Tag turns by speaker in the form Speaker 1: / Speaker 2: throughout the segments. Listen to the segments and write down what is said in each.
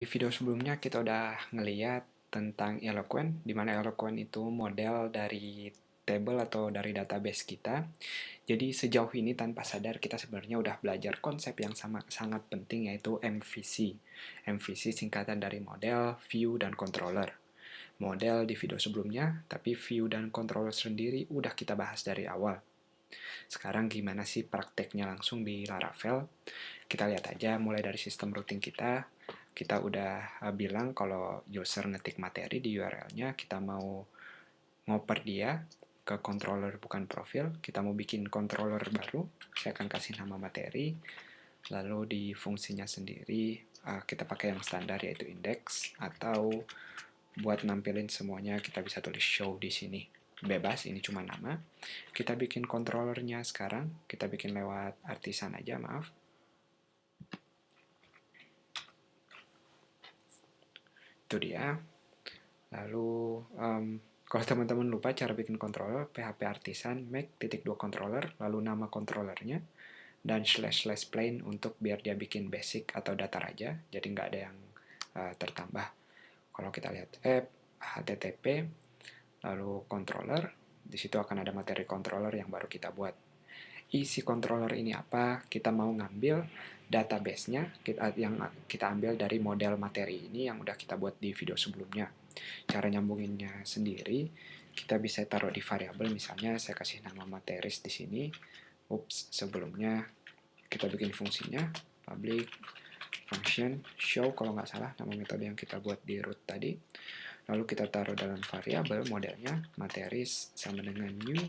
Speaker 1: Di video sebelumnya kita udah ngeliat tentang Eloquent, di mana Eloquent itu model dari table atau dari database kita. Jadi sejauh ini tanpa sadar kita sebenarnya udah belajar konsep yang sangat penting, yaitu MVC. MVC singkatan dari model, view, dan controller. Model di video sebelumnya, tapi view dan controller sendiri udah kita bahas dari awal. Sekarang gimana sih prakteknya langsung di Laravel? Kita lihat aja mulai dari sistem routing kita. Kita udah bilang kalau user ngetik materi di URL-nya, kita mau ngoper dia ke controller bukan profil. Kita mau bikin controller baru, saya akan kasih nama materi. Lalu di fungsinya sendiri, kita pakai yang standar yaitu index, atau buat nampilin semuanya kita bisa tulis show di sini. Bebas, ini cuma nama. Kita bikin controllernya sekarang, kita bikin lewat artisan aja, maaf. Itu dia. Lalu kalau teman-teman lupa cara bikin controller, php artisan make .2 controller, lalu nama controllernya, dan // plain untuk biar dia bikin basic atau datar aja, jadi nggak ada yang tertambah. Kalau kita lihat app, http, lalu controller, di situ akan ada materi controller yang baru kita buat. Isi controller ini apa? Kita mau ngambil database-nya yang kita ambil dari model materi ini yang udah kita buat di video sebelumnya. Cara nyambunginnya sendiri, kita bisa taruh di variabel, misalnya saya kasih nama materis di sini. Sebelumnya kita bikin fungsinya, public function show kalau nggak salah nama metode yang kita buat di root tadi. Lalu kita taruh dalam variabel modelnya materis sama dengan new.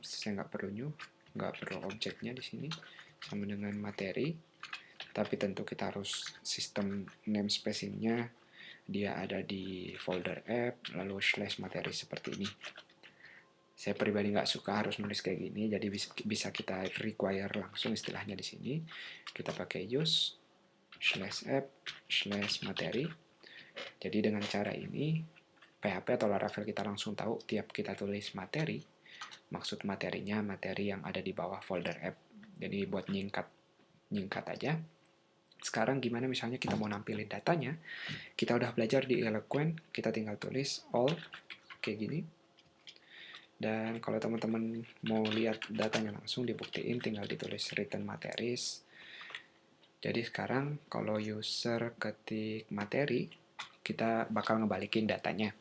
Speaker 1: Saya nggak perlu new, nggak perlu objeknya di sini, sama dengan materi. Tapi tentu kita harus sistem namespacing-nya dia ada di folder app, lalu / materi seperti ini. Saya pribadi nggak suka harus nulis kayak gini, jadi bisa kita require langsung istilahnya di sini. Kita pakai use /app /materi. Jadi dengan cara ini, PHP atau Laravel kita langsung tahu tiap kita tulis materi, maksud materinya materi yang ada di bawah folder app. Jadi buat nyingkat aja. Sekarang gimana misalnya kita mau nampilin datanya, kita udah belajar di Eloquent, kita tinggal tulis all, kayak gini. Dan kalau teman-teman mau lihat datanya langsung dibuktiin, tinggal ditulis return materis. Jadi sekarang kalau user ketik materi, kita bakal ngebalikin datanya.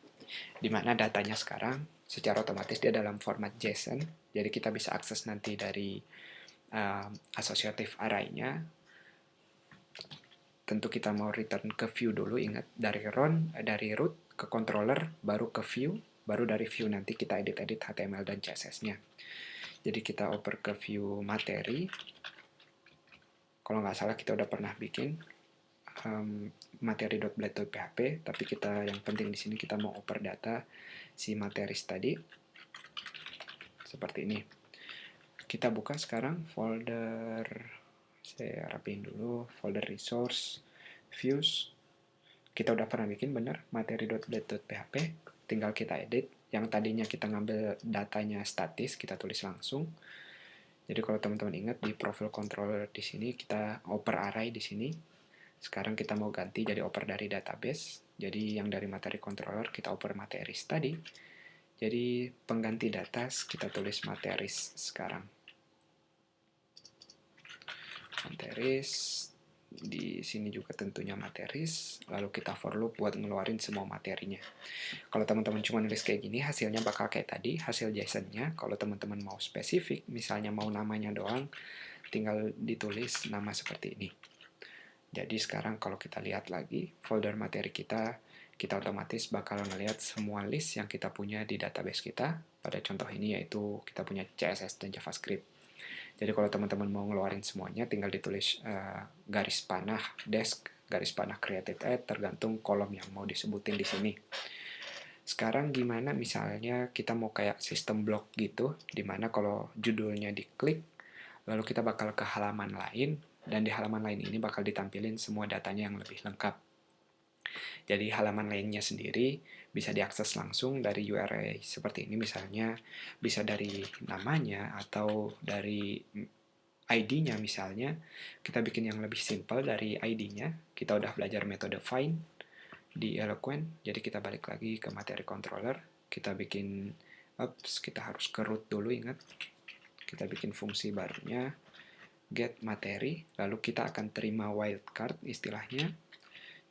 Speaker 1: Dimana datanya sekarang secara otomatis dia dalam format JSON, jadi kita bisa akses nanti dari associative array-nya. Tentu kita mau return ke view dulu, ingat dari root ke controller, baru ke view, baru dari view nanti kita edit-edit HTML dan CSS-nya. Jadi kita oper ke view materi. Kalau nggak salah kita udah pernah bikin materi.blade.php, tapi yang penting di sini kita mau oper data si materis tadi. Seperti ini. Kita buka sekarang folder, saya rapiin dulu, folder resource, views. Kita udah pernah bikin bener materi.blade.php, tinggal kita edit. Yang tadinya kita ngambil datanya statis, kita tulis langsung. Jadi kalau teman-teman ingat di profil controller di sini kita oper array di sini. Sekarang kita mau ganti jadi oper dari database. Jadi yang dari materi controller kita oper materis tadi. Jadi pengganti data kita tulis materis sekarang. Materis, di sini juga tentunya materis, lalu kita for loop buat ngeluarin semua materinya. Kalau teman-teman cuma nulis kayak gini, hasilnya bakal kayak tadi, hasil JSON-nya. Kalau teman-teman mau spesifik, misalnya mau namanya doang, tinggal ditulis nama seperti ini. Jadi sekarang kalau kita lihat lagi, folder materi kita otomatis bakal ngelihat semua list yang kita punya di database kita. Pada contoh ini yaitu kita punya CSS dan JavaScript. Jadi kalau teman-teman mau ngeluarin semuanya, tinggal ditulis garis panah desk, garis panah created at, tergantung kolom yang mau disebutin di sini. Sekarang gimana misalnya kita mau kayak sistem blok gitu, dimana kalau judulnya diklik, lalu kita bakal ke halaman lain, dan di halaman lain ini bakal ditampilin semua datanya yang lebih lengkap. Jadi halaman lainnya sendiri bisa diakses langsung dari URL seperti ini, misalnya bisa dari namanya atau dari ID-nya misalnya, kita bikin yang lebih simple dari ID-nya. Kita udah belajar metode find di Eloquent, jadi kita balik lagi ke materi controller. Kita bikin, kita harus ke root dulu, ingat. Kita bikin fungsi barunya, get materi, lalu kita akan terima wildcard istilahnya.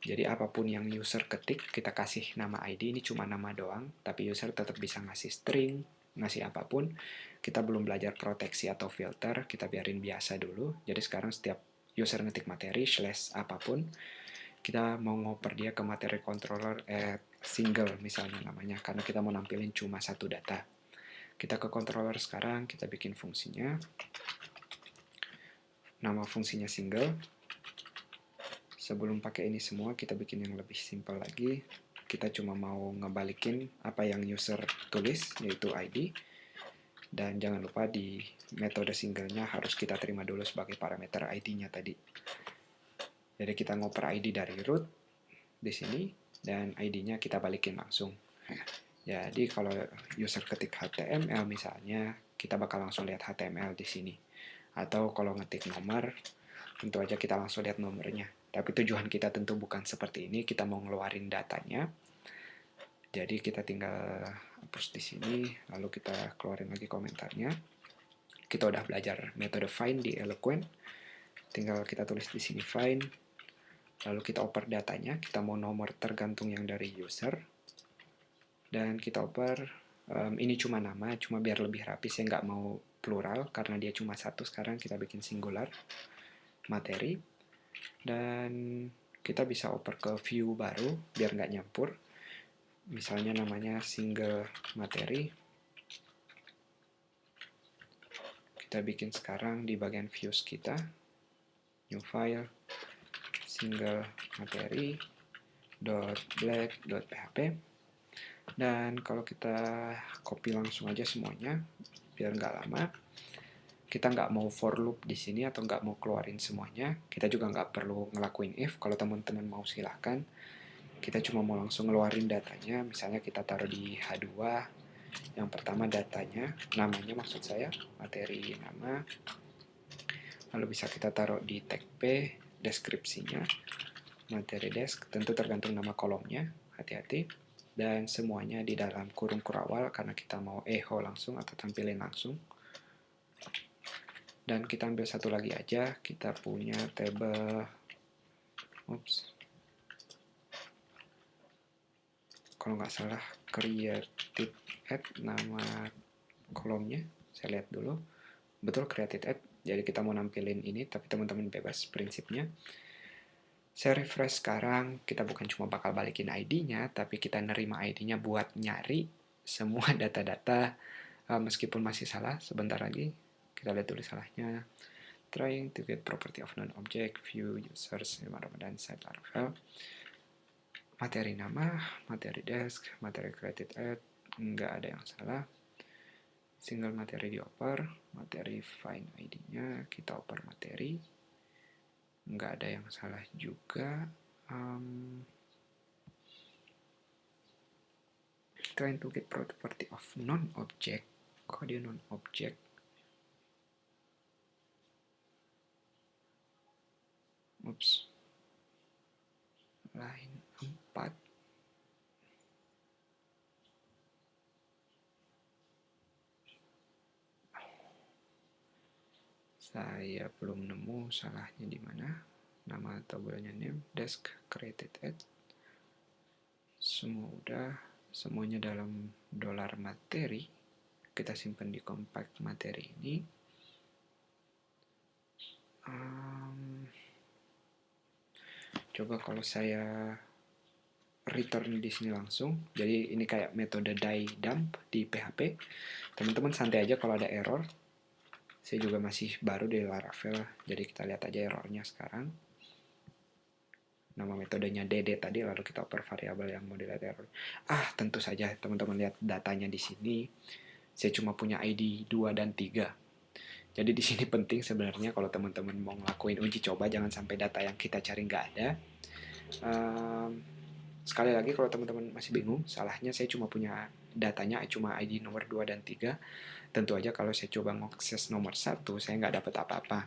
Speaker 1: Jadi apapun yang user ketik, kita kasih nama ID, ini cuma nama doang, tapi user tetap bisa ngasih string, ngasih apapun. Kita belum belajar proteksi atau filter, kita biarin biasa dulu. Jadi sekarang setiap user ngetik materi, slash apapun, kita mau ngoper dia ke materi controller single misalnya namanya, karena kita mau nampilin cuma satu data. Kita ke controller sekarang, kita bikin fungsinya. Nama fungsinya single. Sebelum pakai ini semua, kita bikin yang lebih simple lagi. Kita cuma mau ngebalikin apa yang user tulis, yaitu ID. Dan jangan lupa di metode single-nya harus kita terima dulu sebagai parameter ID-nya tadi. Jadi kita ngoper ID dari root di sini, dan ID-nya kita balikin langsung. Jadi kalau user ketik HTML misalnya, kita bakal langsung lihat HTML di sini. Atau kalau ngetik nomor, tentu aja kita langsung lihat nomornya. Tapi tujuan kita tentu bukan seperti ini, kita mau ngeluarin datanya. Jadi kita tinggal hapus di sini, lalu kita keluarin lagi komentarnya. Kita udah belajar metode find di Eloquent, tinggal kita tulis di sini find, lalu kita oper datanya, kita mau nomor tergantung yang dari user, dan kita oper, ini cuma nama, cuma biar lebih rapi, saya nggak mau plural, karena dia cuma satu, sekarang kita bikin singular, materi, dan kita bisa oper ke view baru, biar nggak nyampur, misalnya namanya single materi. Kita bikin sekarang di bagian views kita, new file, single materi .black.php. Dan kalau kita copy langsung aja semuanya, biar nggak lama. Kita nggak mau for loop di sini atau nggak mau keluarin semuanya. Kita juga nggak perlu ngelakuin if. Kalau teman-teman mau silahkan. Kita cuma mau langsung ngeluarin datanya. Misalnya kita taruh di H2. Yang pertama datanya, namanya maksud saya, materi nama. Lalu bisa kita taruh di tag P, deskripsinya, materi desk, tentu tergantung nama kolomnya, hati-hati. Dan semuanya di dalam kurung kurawal karena kita mau echo langsung atau tampilin langsung. Dan kita ambil satu lagi aja, kita punya table, kalau nggak salah created add nama kolomnya, saya lihat dulu, betul created add, jadi kita mau nampilin ini, tapi teman-teman bebas prinsipnya. Saya refresh sekarang, kita bukan cuma bakal balikin ID-nya, tapi kita nerima ID-nya buat nyari semua data-data, meskipun masih salah, sebentar lagi, kita lihat dulu salahnya. Trying to get property of non-object, view, users, dan site Laravel. Materi nama, materi desk, materi created add, nggak ada yang salah. Single materi dioper, materi find ID-nya, kita oper materi. Nggak ada yang salah juga. Trying to get property of non-object. Kok dia non-object? Oops. Line 4. Saya belum nemu salahnya di mana. Nama tabelnya name, desk, created add. Semua udah, semuanya dalam dolar materi. Kita simpan di compact materi ini. Coba kalau saya return di sini langsung. Jadi ini kayak metode die dump di PHP. Teman-teman santai aja kalau ada error. Saya juga masih baru di Laravel, jadi kita lihat aja errornya sekarang. Nama metodenya dd tadi, lalu kita oper variabel yang mau dilihat error. Tentu saja teman-teman lihat datanya di sini. Saya cuma punya ID 2 dan 3. Jadi di sini penting sebenarnya kalau teman-teman mau ngelakuin uji coba, jangan sampai data yang kita cari nggak ada. Sekali lagi kalau teman-teman masih bingung, salahnya saya cuma punya datanya cuma ID nomor 2 dan 3, tentu aja kalau saya coba ngakses nomor 1, saya nggak dapat apa-apa.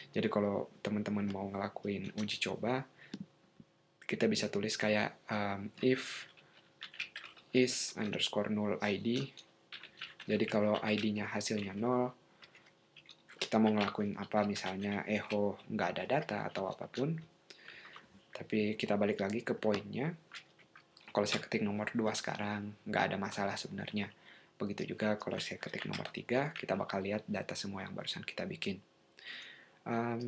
Speaker 1: Jadi kalau teman-teman mau ngelakuin uji coba, kita bisa tulis kayak if is underscore null ID. Jadi kalau ID-nya hasilnya 0, kita mau ngelakuin apa, misalnya echo nggak ada data atau apapun, tapi kita balik lagi ke poinnya. Kalau saya ketik nomor 2 sekarang, nggak ada masalah sebenarnya. Begitu juga kalau saya ketik nomor 3, kita bakal lihat data semua yang barusan kita bikin.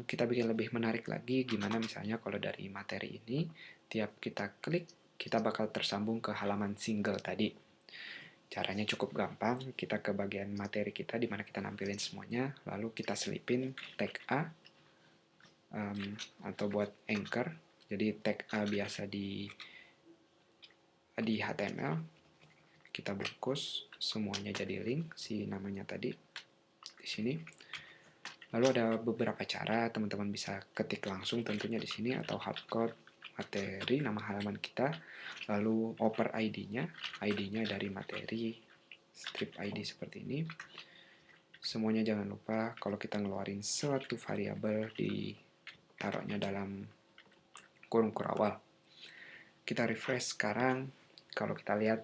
Speaker 1: Kita bikin lebih menarik lagi, gimana misalnya kalau dari materi ini, tiap kita klik, kita bakal tersambung ke halaman single tadi. Caranya cukup gampang, kita ke bagian materi kita di mana kita nampilin semuanya, lalu kita selipin tag A, atau buat anchor. Jadi tag A biasa di HTML, kita bungkus semuanya jadi link si namanya tadi di sini. Lalu ada beberapa cara, teman-teman bisa ketik langsung tentunya di sini, atau hardcode materi nama halaman kita, lalu oper ID-nya dari materi strip ID seperti ini. Semuanya jangan lupa kalau kita ngeluarin suatu variabel ditaruhnya dalam kurung kurawal. Kita refresh sekarang, kalau kita lihat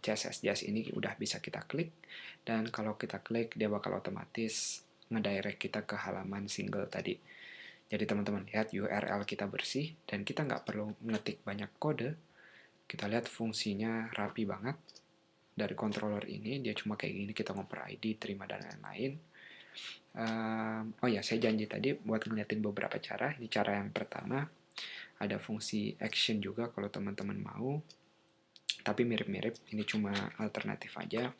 Speaker 1: CSS ini udah bisa kita klik, dan kalau kita klik dia bakal otomatis ngedirect kita ke halaman single tadi. Jadi teman-teman lihat URL kita bersih dan kita nggak perlu ngetik banyak kode. Kita lihat fungsinya rapi banget. Dari controller ini dia cuma kayak gini, kita ngoper ID, terima dan lain-lain. Oh ya, saya janji tadi buat ngeliatin beberapa cara. Ini cara yang pertama, ada fungsi action juga kalau teman-teman mau. Tapi mirip-mirip, ini cuma alternatif aja.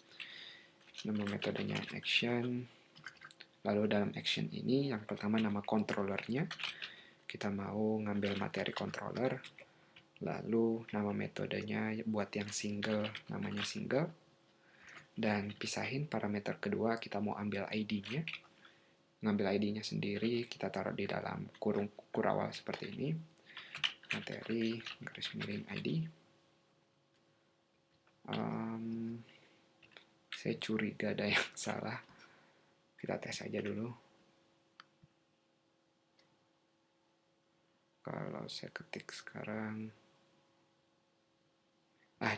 Speaker 1: Nama metodenya action. Lalu dalam action ini, yang pertama nama controllernya. Kita mau ngambil materi controller. Lalu nama metodenya buat yang single, namanya single. Dan pisahin parameter kedua, kita mau ambil ID-nya. Ngambil ID-nya sendiri, kita taruh di dalam kurung kurawal seperti ini. Materi, garis miring ID. Saya curiga ada yang salah. Kita tes aja dulu. Kalau saya ketik sekarang,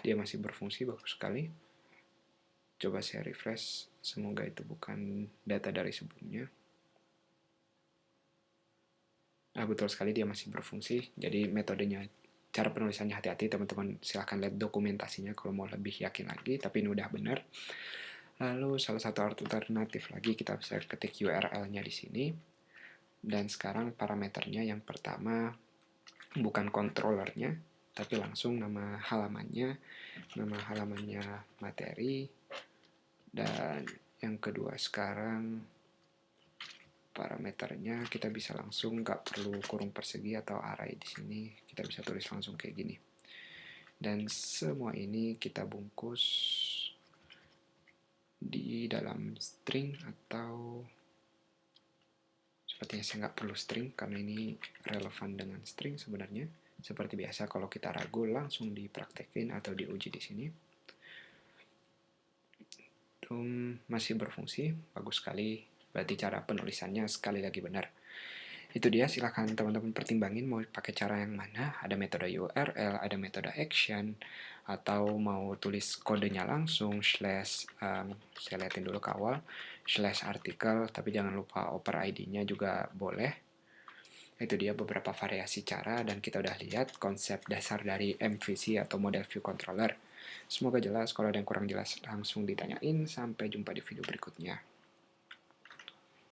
Speaker 1: dia masih berfungsi, bagus sekali. Coba saya refresh, semoga itu bukan data dari sebelumnya. Betul sekali, dia masih berfungsi. Jadi metodenya, cara penulisannya hati-hati, teman-teman silahkan lihat dokumentasinya kalau mau lebih yakin lagi, tapi ini udah benar. Lalu salah satu alternatif lagi, kita bisa ketik URL-nya di sini. Dan sekarang parameternya yang pertama bukan controllernya, tapi langsung nama halamannya materi. Dan yang kedua sekarang parameternya kita bisa langsung, nggak perlu kurung persegi atau array di sini, kita bisa tulis langsung kayak gini. Dan semua ini kita bungkus di dalam string, atau sepertinya saya nggak perlu string karena ini relevan dengan string sebenarnya. Seperti biasa kalau kita ragu langsung dipraktekin atau diuji di sini. Masih berfungsi, bagus sekali. Berarti cara penulisannya sekali lagi benar. Itu dia, silahkan teman-teman pertimbangin mau pakai cara yang mana. Ada metode URL, ada metode action, atau mau tulis kodenya langsung, saya liatin dulu ke awal, /artikel, tapi jangan lupa oper ID-nya juga boleh. Itu dia beberapa variasi cara, dan kita udah lihat konsep dasar dari MVC atau Model View Controller. Semoga jelas, kalau ada yang kurang jelas langsung ditanyain. Sampai jumpa di video berikutnya.